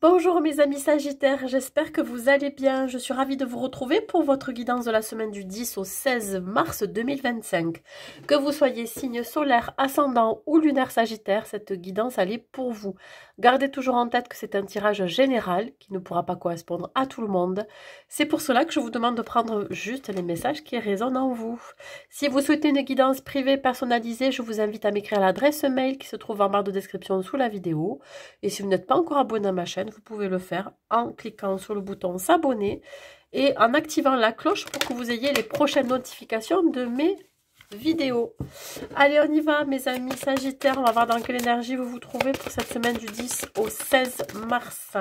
Bonjour mes amis Sagittaires, j'espère que vous allez bien. Je suis ravie de vous retrouver pour votre guidance de la semaine du 10 au 16 mars 2025. Que vous soyez signe solaire, ascendant ou lunaire Sagittaire, cette guidance elle est pour vous. Gardez toujours en tête que c'est un tirage général qui ne pourra pas correspondre à tout le monde. C'est pour cela que je vous demande de prendre juste les messages qui résonnent en vous. Si vous souhaitez une guidance privée personnalisée, je vous invite à m'écrire à l'adresse mail qui se trouve en barre de description sous la vidéo. Et si vous n'êtes pas encore abonné à ma chaîne, vous pouvez le faire en cliquant sur le bouton s'abonner et en activant la cloche pour que vous ayez les prochaines notifications de mes vidéos. Allez, on y va mes amis Sagittaires, on va voir dans quelle énergie vous vous trouvez pour cette semaine du 10 au 16 mars.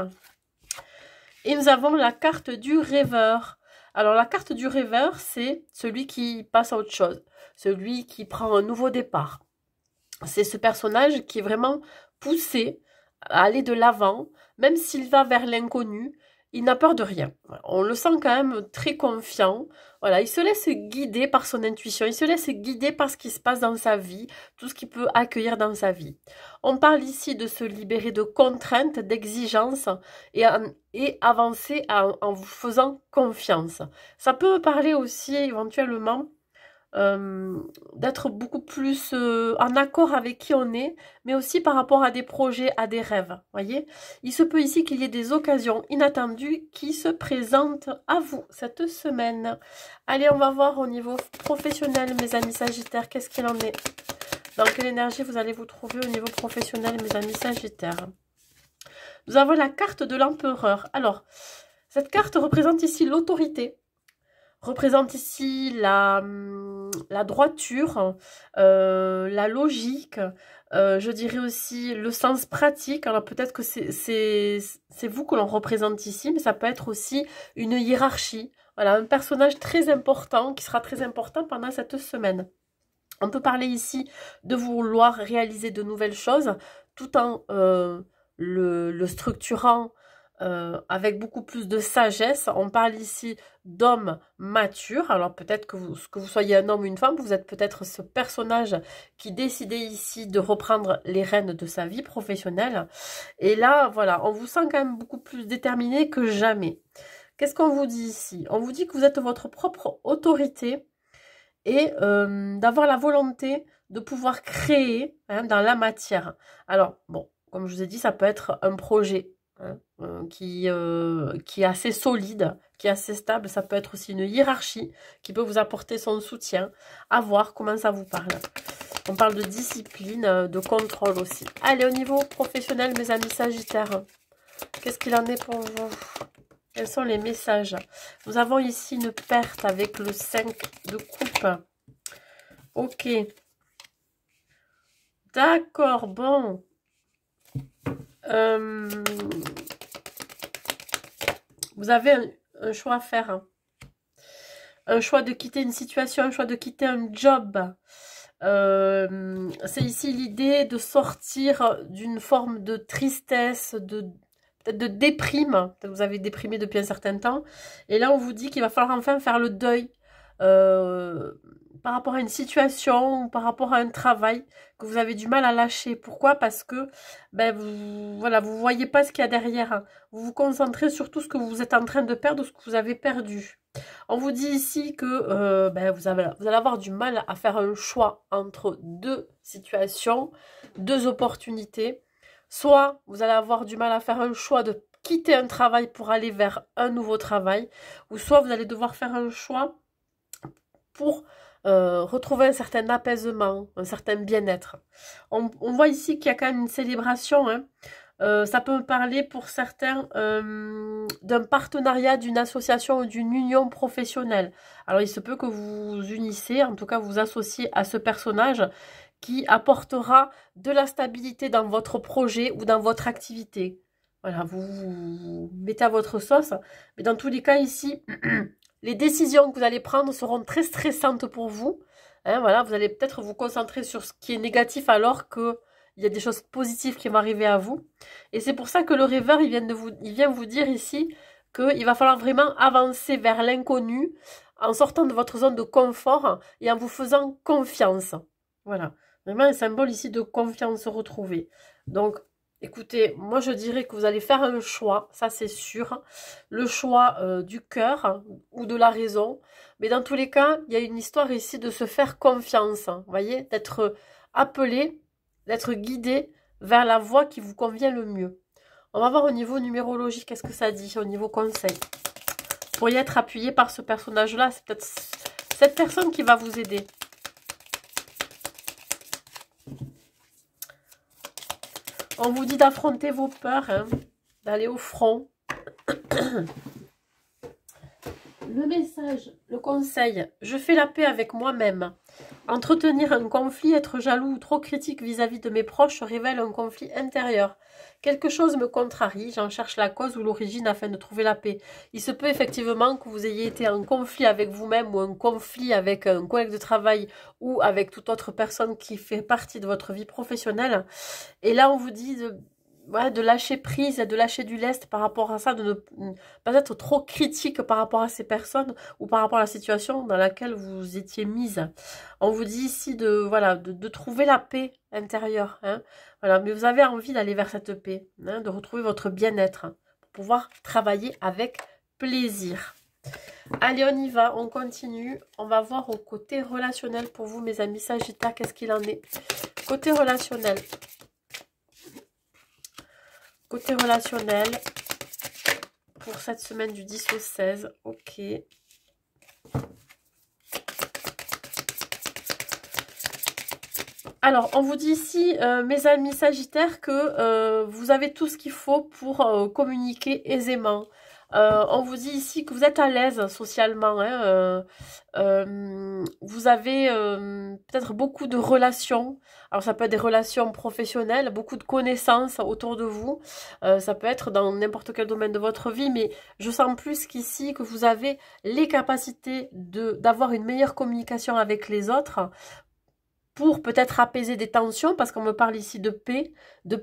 Et nous avons la carte du rêveur. Alors la carte du rêveur, c'est celui qui passe à autre chose, celui qui prend un nouveau départ. C'est ce personnage qui est vraiment poussé à aller de l'avant, même s'il va vers l'inconnu, il n'a peur de rien. On le sent quand même très confiant. Voilà, il se laisse guider par son intuition, il se laisse guider par ce qui se passe dans sa vie, tout ce qu'il peut accueillir dans sa vie. On parle ici de se libérer de contraintes, d'exigences et avancer en vous faisant confiance. Ça peut parler aussi éventuellement d'être beaucoup plus en accord avec qui on est, mais aussi par rapport à des projets, à des rêves. Voyez, il se peut ici qu'il y ait des occasions inattendues qui se présentent à vous cette semaine. Allez, on va voir au niveau professionnel, mes amis Sagittaires, qu'est-ce qu'il en est. Dans quelle énergie vous allez vous trouver au niveau professionnel, mes amis Sagittaires. Nous avons la carte de l'empereur. Alors, cette carte représente ici l'autorité, représente ici la droiture, la logique, je dirais aussi le sens pratique. Alors peut-être que c'est vous que l'on représente ici, mais ça peut être aussi une hiérarchie. Voilà, un personnage très important qui sera très important pendant cette semaine. On peut parler ici de vouloir réaliser de nouvelles choses tout en le structurant avec beaucoup plus de sagesse. On parle ici d'homme mature. Alors peut-être que vous soyez un homme ou une femme, vous êtes peut-être ce personnage qui décidait ici de reprendre les rênes de sa vie professionnelle. Et là, voilà, on vous sent quand même beaucoup plus déterminé que jamais. Qu'est-ce qu'on vous dit ici? On vous dit que vous êtes votre propre autorité et d'avoir la volonté de pouvoir créer dans la matière. Alors, bon, comme je vous ai dit, ça peut être un projet qui est assez solide, qui est assez stable. Ça peut être aussi une hiérarchie qui peut vous apporter son soutien. À voir comment ça vous parle. On parle de discipline, de contrôle aussi. Allez, au niveau professionnel, mes amis Sagittaires, qu'est-ce qu'il en est pour vous? Quels sont les messages? Nous avons ici une perte avec le 5 de coupe. Ok. D'accord, bon. Vous avez un choix à faire. Hein. Un choix de quitter une situation, un choix de quitter un job. C'est ici l'idée de sortir d'une forme de tristesse, peut-être de déprime. Vous avez déprimé depuis un certain temps. Et là, on vous dit qu'il va falloir enfin faire le deuil par rapport à une situation ou par rapport à un travail que vous avez du mal à lâcher. Pourquoi? Parce que vous voyez pas ce qu'il y a derrière. Hein. Vous vous concentrez sur tout ce que vous êtes en train de perdre, ce que vous avez perdu. On vous dit ici que vous allez avoir du mal à faire un choix entre deux situations, deux opportunités. Soit vous allez avoir du mal à faire un choix de quitter un travail pour aller vers un nouveau travail, ou soit vous allez devoir faire un choix pour retrouver un certain apaisement, un certain bien-être. On voit ici qu'il y a quand même une célébration. Hein. Ça peut me parler pour certains d'un partenariat, d'une association ou d'une union professionnelle. Alors il se peut que vous vous unissez, en tout cas vous vous associez à ce personnage qui apportera de la stabilité dans votre projet ou dans votre activité. Voilà, vous mettez à votre sauce. Mais dans tous les cas ici, les décisions que vous allez prendre seront très stressantes pour vous. Hein, voilà, vous allez peut-être vous concentrer sur ce qui est négatif alors que il y a des choses positives qui vont arriver à vous. Et c'est pour ça que le rêveur, il vient vous dire ici qu'il va falloir vraiment avancer vers l'inconnu en sortant de votre zone de confort et en vous faisant confiance. Voilà. Vraiment un symbole ici de confiance retrouvée. Donc, Écoutez, moi je dirais que vous allez faire un choix, ça c'est sûr, le choix du cœur ou de la raison. Mais dans tous les cas, il y a une histoire ici de se faire confiance, hein, vous voyez, d'être appelé, d'être guidé vers la voie qui vous convient le mieux. On va voir au niveau numérologie, qu'est-ce que ça dit, au niveau conseil. Vous pourriez être appuyé par ce personnage-là, c'est peut-être cette personne qui va vous aider. On vous dit d'affronter vos peurs, hein, d'aller au front. Le message, le conseil, je fais la paix avec moi-même. Entretenir un conflit, être jaloux ou trop critique vis-à-vis de mes proches révèle un conflit intérieur. Quelque chose me contrarie, j'en cherche la cause ou l'origine afin de trouver la paix. Il se peut effectivement que vous ayez été en conflit avec vous-même ou un conflit avec un collègue de travail ou avec toute autre personne qui fait partie de votre vie professionnelle. Et là, on vous dit de lâcher prise, de lâcher du lest par rapport à ça, de ne pas être trop critique par rapport à ces personnes ou par rapport à la situation dans laquelle vous étiez mise. On vous dit ici de trouver la paix intérieure. Hein. Voilà, mais vous avez envie d'aller vers cette paix, hein, de retrouver votre bien-être, hein, pour pouvoir travailler avec plaisir. Allez, on y va, on continue. On va voir au côté relationnel pour vous, mes amis Sagittaires, qu'est-ce qu'il en est. Côté relationnel. Côté relationnel, pour cette semaine du 10 au 16, ok. Alors, on vous dit ici, mes amis Sagittaires, que vous avez tout ce qu'il faut pour communiquer aisément. On vous dit ici que vous êtes à l'aise socialement. Hein, vous avez peut-être beaucoup de relations. Alors ça peut être des relations professionnelles, beaucoup de connaissances autour de vous. Ça peut être dans n'importe quel domaine de votre vie, mais je sens plus qu'ici que vous avez les capacités d'avoir une meilleure communication avec les autres pour peut-être apaiser des tensions, parce qu'on me parle ici de paix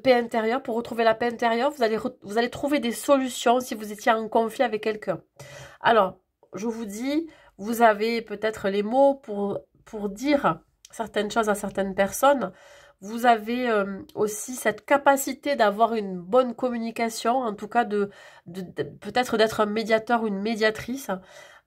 intérieure. Pour retrouver la paix intérieure, vous allez trouver des solutions si vous étiez en conflit avec quelqu'un. Alors, je vous dis, vous avez peut-être les mots pour dire certaines choses à certaines personnes. Vous avez aussi cette capacité d'avoir une bonne communication, en tout cas peut-être d'être un médiateur ou une médiatrice.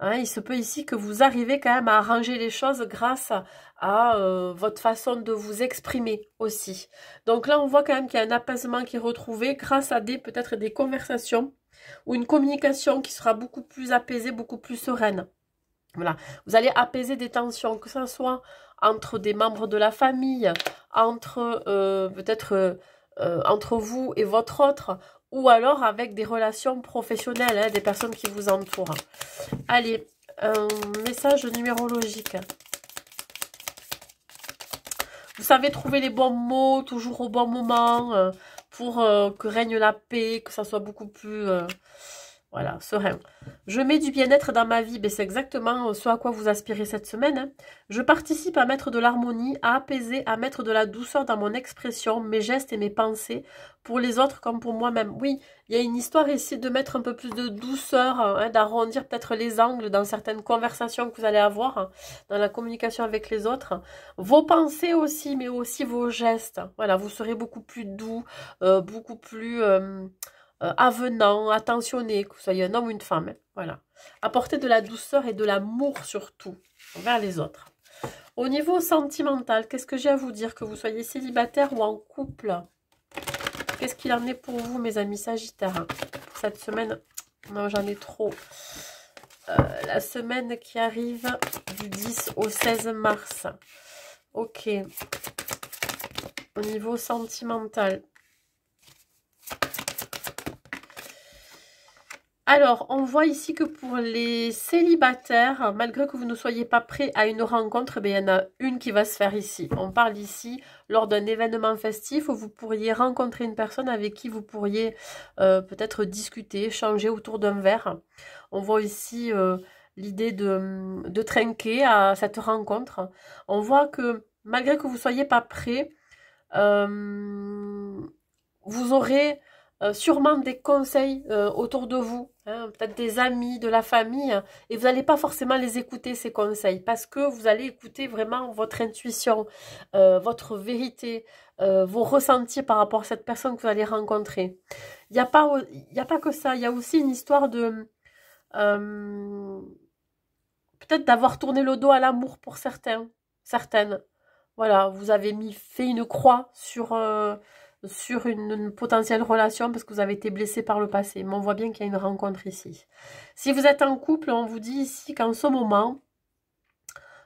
Hein, il se peut ici que vous arrivez quand même à arranger les choses grâce à votre façon de vous exprimer aussi. Donc là, on voit quand même qu'il y a un apaisement qui est retrouvé grâce à peut-être des conversations ou une communication qui sera beaucoup plus apaisée, beaucoup plus sereine. Voilà, vous allez apaiser des tensions, que ce soit entre des membres de la famille, entre peut-être entre vous et votre autre, ou alors avec des relations professionnelles, hein, des personnes qui vous entourent. Allez, un message numérologique. Vous savez trouver les bons mots, toujours au bon moment, pour que règne la paix, que ça soit beaucoup plus... voilà, serein. Je mets du bien-être dans ma vie, ben c'est exactement ce à quoi vous aspirez cette semaine. Hein. Je participe à mettre de l'harmonie, à apaiser, à mettre de la douceur dans mon expression, mes gestes et mes pensées, pour les autres comme pour moi-même. Oui, il y a une histoire ici de mettre un peu plus de douceur, hein, d'arrondir peut-être les angles dans certaines conversations que vous allez avoir, hein, dans la communication avec les autres. Vos pensées aussi, mais aussi vos gestes. Voilà, vous serez beaucoup plus doux, beaucoup plus... avenant, attentionné, que vous soyez un homme ou une femme. Hein, voilà. Apportez de la douceur et de l'amour surtout envers les autres. Au niveau sentimental, qu'est-ce que j'ai à vous dire? Que vous soyez célibataire ou en couple, qu'est-ce qu'il en est pour vous, mes amis Sagittaires? Pour cette semaine, non, j'en ai trop. La semaine qui arrive du 10 au 16 mars. Ok. Au niveau sentimental. Alors, on voit ici que pour les célibataires, malgré que vous ne soyez pas prêt à une rencontre, il y en a une qui va se faire ici. On parle ici lors d'un événement festif où vous pourriez rencontrer une personne avec qui vous pourriez peut-être discuter, échanger autour d'un verre. On voit ici l'idée de trinquer à cette rencontre. On voit que malgré que vous ne soyez pas prêt, vous aurez... sûrement des conseils autour de vous, hein, peut-être des amis, de la famille, et vous n'allez pas forcément les écouter, ces conseils, parce que vous allez écouter vraiment votre intuition, votre vérité, vos ressentis par rapport à cette personne que vous allez rencontrer. Il y a pas que ça, il y a aussi une histoire de... peut-être d'avoir tourné le dos à l'amour pour certaines. Voilà, vous avez fait une croix sur une potentielle relation parce que vous avez été blessé par le passé. Mais on voit bien qu'il y a une rencontre ici. Si vous êtes en couple, on vous dit ici qu'en ce moment,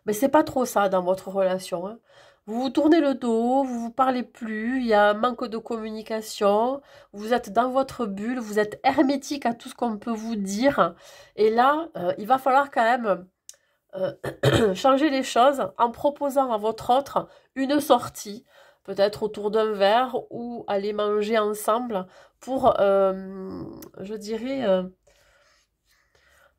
mais c'est pas trop ça dans votre relation, hein. Vous vous tournez le dos, vous vous parlez plus, il y a un manque de communication, vous êtes dans votre bulle, vous êtes hermétique à tout ce qu'on peut vous dire. Et là, il va falloir quand même changer les choses en proposant à votre autre une sortie, peut-être autour d'un verre ou aller manger ensemble pour, je dirais,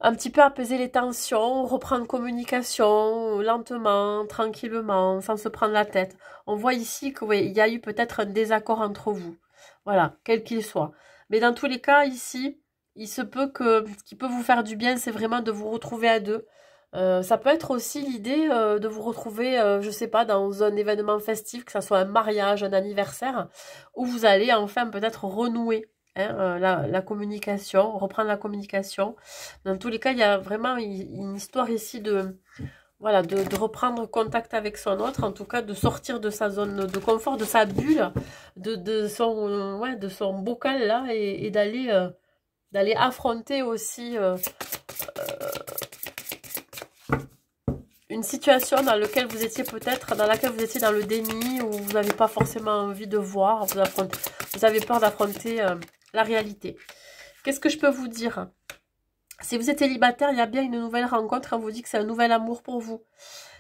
un petit peu apaiser les tensions, reprendre communication lentement, tranquillement, sans se prendre la tête. On voit ici qu'il oui, y a eu peut-être un désaccord entre vous. Voilà, quel qu'il soit. Mais dans tous les cas, ici, il se peut que ce qui peut vous faire du bien, c'est vraiment de vous retrouver à deux. Ça peut être aussi l'idée de vous retrouver, je sais pas, dans un événement festif, que ce soit un mariage, un anniversaire, où vous allez enfin peut-être renouer, hein, la communication, reprendre la communication. Dans tous les cas, il y a vraiment une histoire ici de, voilà, de reprendre contact avec son autre, en tout cas de sortir de sa zone de confort, de sa bulle, ouais, de son bocal là, et d'aller affronter aussi une situation dans laquelle vous étiez dans le déni, où vous n'avez pas forcément envie de voir, vous avez peur d'affronter la réalité. Qu'est-ce que je peux vous dire? Si vous êtes célibataire, il y a bien une nouvelle rencontre, on vous dit que c'est un nouvel amour pour vous.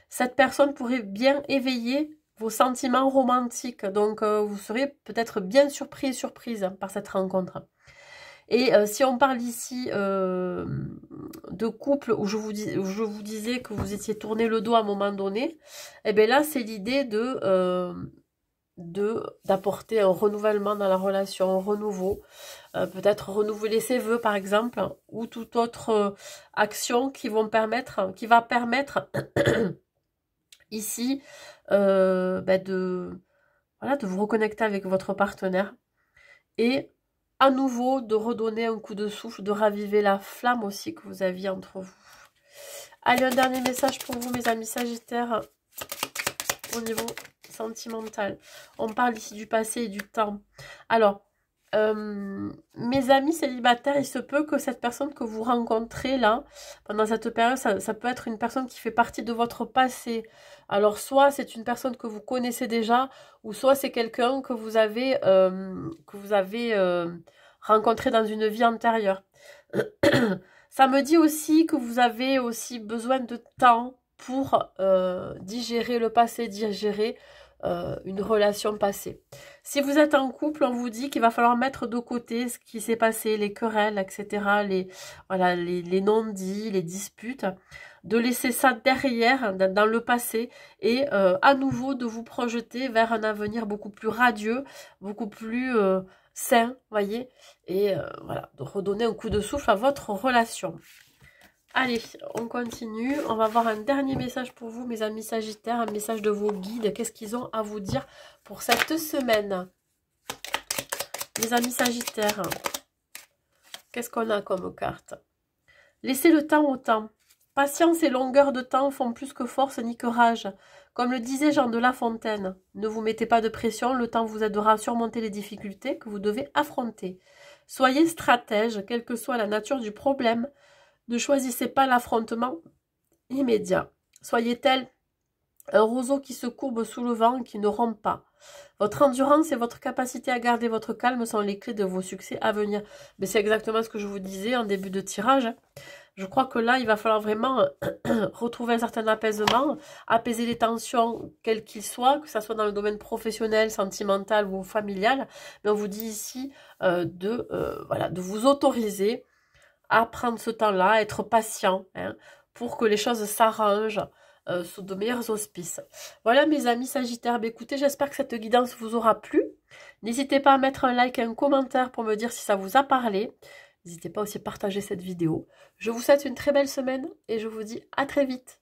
Cette personne pourrait bien éveiller vos sentiments romantiques, donc vous serez peut-être bien surpris et surprise par cette rencontre. Et si on parle ici de couple où je vous disais que vous étiez tourné le dos à un moment donné, et bien là c'est l'idée d'apporter un renouvellement dans la relation, un renouveau, peut-être renouveler ses vœux par exemple, ou toute autre action qui va permettre ici de vous reconnecter avec votre partenaire et à nouveau de redonner un coup de souffle, de raviver la flamme aussi que vous aviez entre vous. Allez, un dernier message pour vous, mes amis Sagittaires, au niveau sentimental. On parle ici du passé et du temps. Alors, mes amis célibataires, il se peut que cette personne que vous rencontrez là, pendant cette période, ça peut être une personne qui fait partie de votre passé. Alors, soit c'est une personne que vous connaissez déjà, ou soit c'est quelqu'un que vous avez rencontré dans une vie antérieure. Ça me dit aussi que vous avez aussi besoin de temps pour digérer le passé, digérer une relation passée. Si vous êtes en couple, on vous dit qu'il va falloir mettre de côté ce qui s'est passé, les querelles, etc., les non-dits, les disputes, de laisser ça derrière, dans le passé, et à nouveau de vous projeter vers un avenir beaucoup plus radieux, beaucoup plus sain, voyez, et voilà, de redonner un coup de souffle à votre relation. Allez, on continue. On va voir un dernier message pour vous, mes amis Sagittaires, un message de vos guides. Qu'est-ce qu'ils ont à vous dire pour cette semaine? Mes amis Sagittaires, qu'est-ce qu'on a comme carte? Laissez le temps au temps. Patience et longueur de temps font plus que force ni que rage. Comme le disait Jean de La Fontaine, ne vous mettez pas de pression, le temps vous aidera à surmonter les difficultés que vous devez affronter. Soyez stratège, quelle que soit la nature du problème. Ne choisissez pas l'affrontement immédiat. Soyez tel un roseau qui se courbe sous le vent et qui ne rompt pas. Votre endurance et votre capacité à garder votre calme sont les clés de vos succès à venir. Mais c'est exactement ce que je vous disais en début de tirage. Je crois que là, il va falloir vraiment retrouver un certain apaisement, apaiser les tensions, quels qu'ils soient, que ce soit dans le domaine professionnel, sentimental ou familial. Mais on vous dit ici de vous autoriser à prendre ce temps-là, être patient, hein, pour que les choses s'arrangent sous de meilleurs auspices. Voilà mes amis Sagittaires, écoutez, j'espère que cette guidance vous aura plu. N'hésitez pas à mettre un like et un commentaire pour me dire si ça vous a parlé. N'hésitez pas aussi à partager cette vidéo. Je vous souhaite une très belle semaine et je vous dis à très vite.